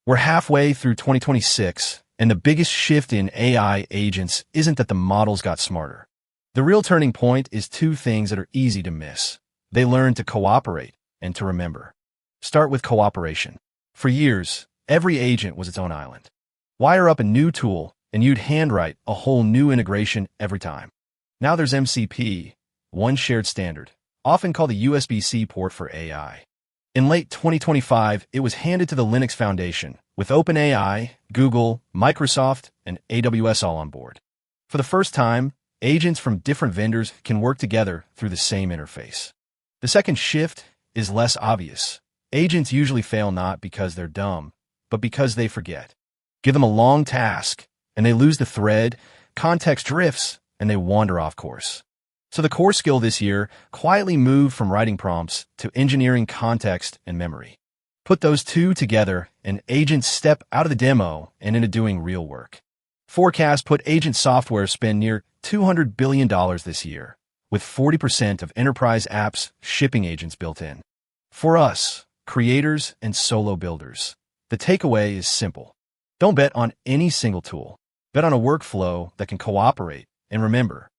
We're halfway through 2026, and the biggest shift in AI agents isn't that the models got smarter. The real turning point is two things that are easy to miss. They learn to cooperate and to remember. Start with cooperation. For years, every agent was its own island. Wire up a new tool, and you'd handwrite a whole new integration every time. Now there's MCP, one shared standard, often called the USB-C port for AI. In late 2025, it was handed to the Linux Foundation, with OpenAI, Google, Microsoft, and AWS all on board. For the first time, agents from different vendors can work together through the same interface. The second shift is less obvious. Agents usually fail not because they're dumb, but because they forget. Give them a long task, and they lose the thread, context drifts, and they wander off course. So the core skill this year quietly moved from writing prompts to engineering context and memory. Put those two together, and agents step out of the demo and into doing real work. Forecasts put agent software spend near $200 billion this year, with 40% of enterprise apps shipping agents built in. For us, creators and solo builders, the takeaway is simple. Don't bet on any single tool. Bet on a workflow that can cooperate. And remember,